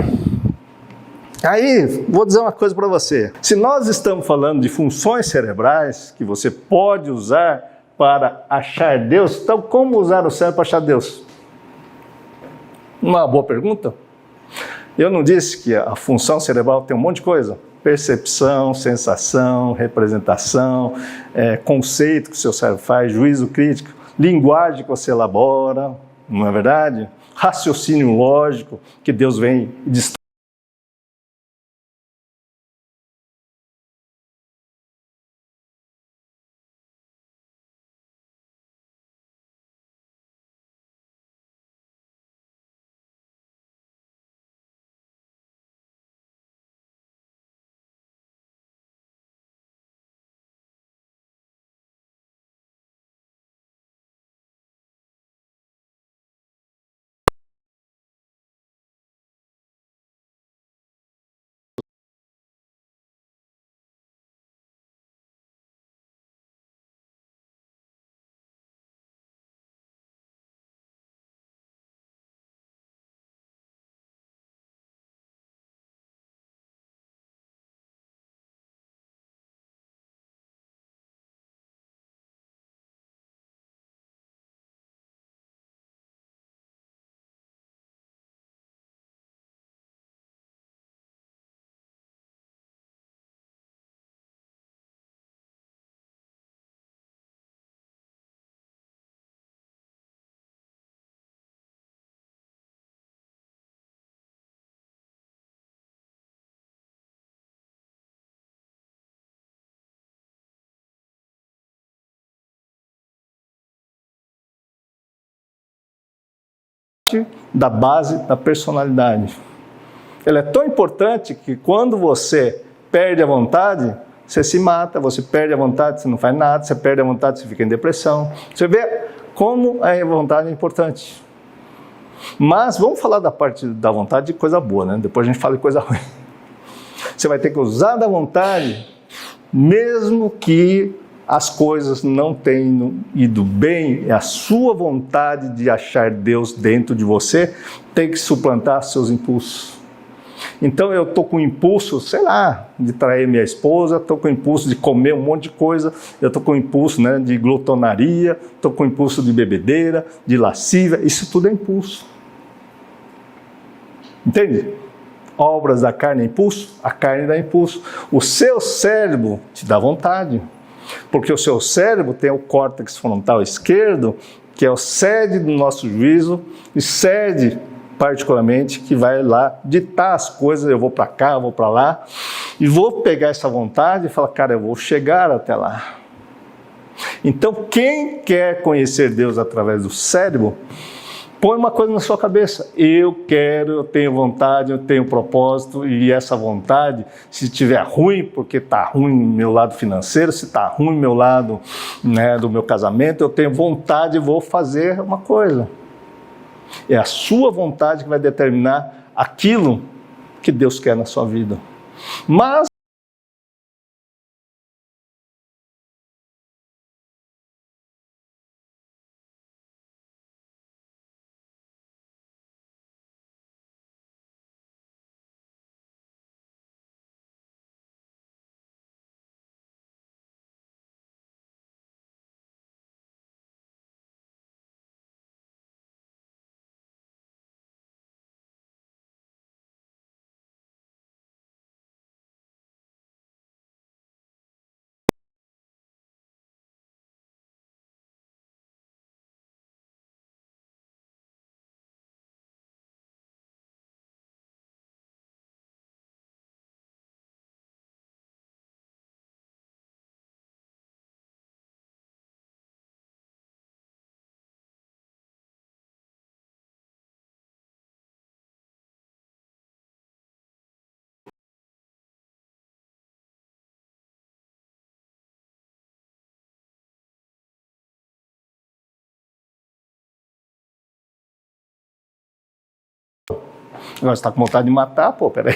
Aí, vou dizer uma coisa para você. Se nós estamos falando de funções cerebrais que você pode usar para achar Deus, então como usar o cérebro para achar Deus? Uma boa pergunta. Eu não disse que a função cerebral tem um monte de coisa? Percepção, sensação, representação, conceito que o seu cérebro faz, juízo crítico, linguagem que você elabora, não é verdade? Raciocínio lógico, que Deus vem e destrói. Da base da personalidade. Ela é tão importante que quando você perde a vontade, você se mata, você perde a vontade, você não faz nada, você perde a vontade, você fica em depressão. Você vê como a vontade é importante. Mas vamos falar da parte da vontade de coisa boa, né? Depois a gente fala de coisa ruim. Você vai ter que usar da vontade, mesmo que as coisas não tenham ido bem, a sua vontade de achar Deus dentro de você tem que suplantar seus impulsos. Então eu estou com o impulso, sei lá, de trair minha esposa, estou com o impulso de comer um monte de coisa, eu estou com o impulso, né, de glutonaria, estou com o impulso de bebedeira, de lascívia, isso tudo é impulso. Entende? Obras da carne é impulso, a carne dá impulso. O seu cérebro te dá vontade. Porque o seu cérebro tem o córtex frontal esquerdo, que é o sede do nosso juízo, e sede, particularmente, que vai lá ditar as coisas, eu vou para cá, eu vou para lá, e vou pegar essa vontade e falar, cara, eu vou chegar até lá. Então, quem quer conhecer Deus através do cérebro, põe uma coisa na sua cabeça, eu quero, eu tenho vontade, eu tenho propósito, e essa vontade, se estiver ruim, porque está ruim no meu lado financeiro, se está ruim no meu lado, né, do meu casamento, eu tenho vontade e vou fazer uma coisa. É a sua vontade que vai determinar aquilo que Deus quer na sua vida. Mas agora você está com vontade de matar, pô, peraí.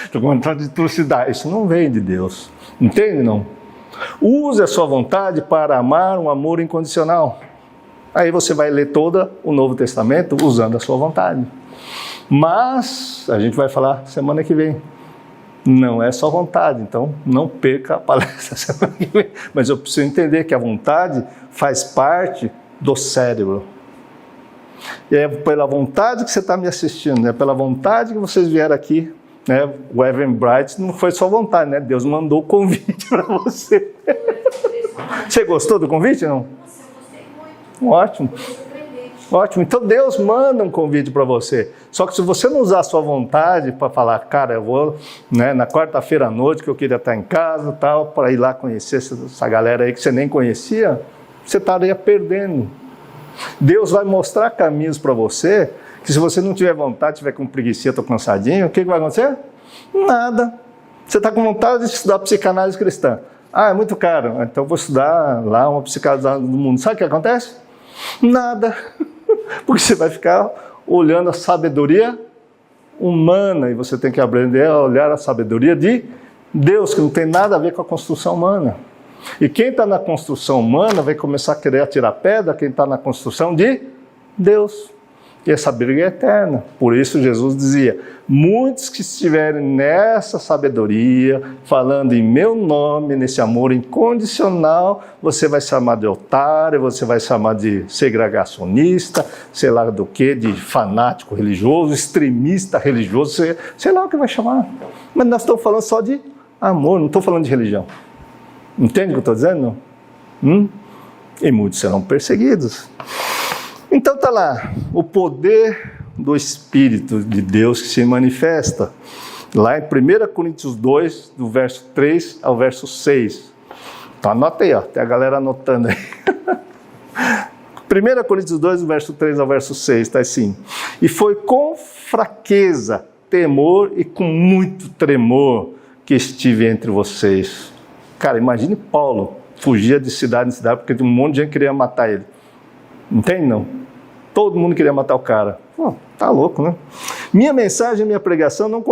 Estou com vontade de trucidar. Isso não vem de Deus. Entende, não? Use a sua vontade para amar um amor incondicional. Aí você vai ler todo o Novo Testamento usando a sua vontade. Mas, a gente vai falar semana que vem, não é só vontade, então não perca a palestra semana que vem. Mas eu preciso entender que a vontade faz parte do cérebro. E é pela vontade que você está me assistindo, é pela vontade que vocês vieram aqui, né? O Evan Bright não foi só vontade, né? Deus mandou o convite para você. Você gostou do convite, não? Ótimo. Ótimo. Então Deus manda um convite para você. Só que se você não usar a sua vontade para falar, cara, eu vou, né, na quarta-feira à noite que eu queria estar em casa, tal, para ir lá conhecer essa galera aí que você nem conhecia, você estaria perdendo. Deus vai mostrar caminhos para você, que se você não tiver vontade, tiver com preguiça, estou cansadinho, o que vai acontecer? Nada. Você está com vontade de estudar psicanálise cristã. Ah, é muito caro, então eu vou estudar lá uma psicanálise do mundo. Sabe o que acontece? Nada. Porque você vai ficar olhando a sabedoria humana e você tem que aprender a olhar a sabedoria de Deus, que não tem nada a ver com a construção humana. E quem está na construção humana vai começar a querer atirar pedra, quem está na construção de Deus. E essa briga é eterna. Por isso Jesus dizia, muitos que estiverem nessa sabedoria, falando em meu nome, nesse amor incondicional, você vai chamar de otário, você vai chamar de segregacionista, sei lá do que, de fanático religioso, extremista religioso, sei lá o que vai chamar. Mas nós estamos falando só de amor, não estou falando de religião. Entende o que eu estou dizendo? E muitos serão perseguidos. Então está lá, o poder do Espírito de Deus que se manifesta, lá em 1 Coríntios 2, do verso 3 ao verso 6. Então anota aí, ó, tem a galera anotando aí. 1 Coríntios 2, do verso 3 ao verso 6, está assim. E foi com fraqueza, temor e com muito tremor que estive entre vocês. Cara, imagine Paulo, fugia de cidade em cidade, porque um monte de gente queria matar ele. Entende, não? Todo mundo queria matar o cara. Pô, tá louco, né? Minha mensagem e minha pregação não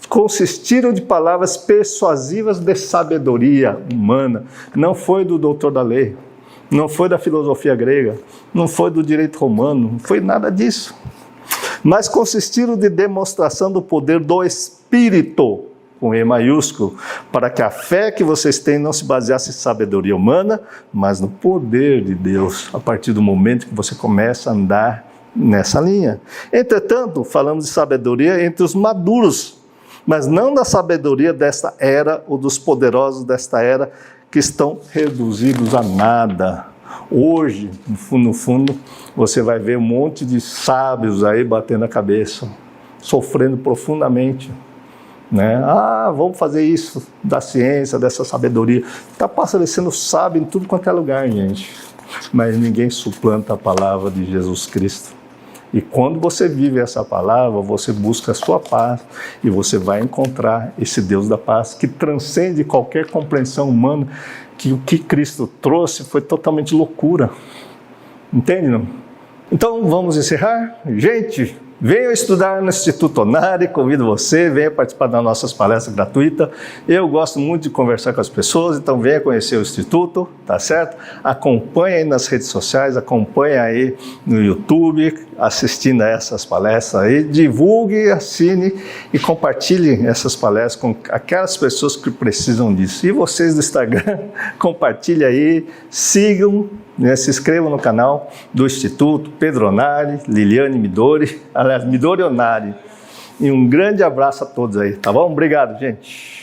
consistiram de palavras persuasivas de sabedoria humana. Não foi do doutor da lei. Não foi da filosofia grega. Não foi do direito romano. Não foi nada disso. Mas consistiram de demonstração do poder do Espírito, com E maiúsculo, para que a fé que vocês têm não se baseasse em sabedoria humana, mas no poder de Deus, a partir do momento que você começa a andar nessa linha. Entretanto, falamos de sabedoria entre os maduros, mas não da sabedoria desta era ou dos poderosos desta era que estão reduzidos a nada. Hoje, no fundo, você vai ver um monte de sábios aí batendo a cabeça, sofrendo profundamente. Né? Ah, vamos fazer isso da ciência, dessa sabedoria. Está parecendo sábio em tudo quanto é lugar, gente. Mas ninguém suplanta a palavra de Jesus Cristo. E quando você vive essa palavra, você busca a sua paz e você vai encontrar esse Deus da paz que transcende qualquer compreensão humana, que o que Cristo trouxe foi totalmente loucura. Entende, não? Então, vamos encerrar? Gente, venham estudar no Instituto Onari, convido você, venha participar das nossas palestras gratuitas. Eu gosto muito de conversar com as pessoas, então venha conhecer o Instituto, tá certo? Acompanhe aí nas redes sociais, acompanhe aí no YouTube, assistindo a essas palestras aí, divulgue, assine e compartilhe essas palestras com aquelas pessoas que precisam disso. E vocês do Instagram, compartilhem aí, sigam, né, se inscrevam no canal do Instituto, Pedro Onari, Liliane Midori, aliás, Midori Onari. E um grande abraço a todos aí, tá bom? Obrigado, gente.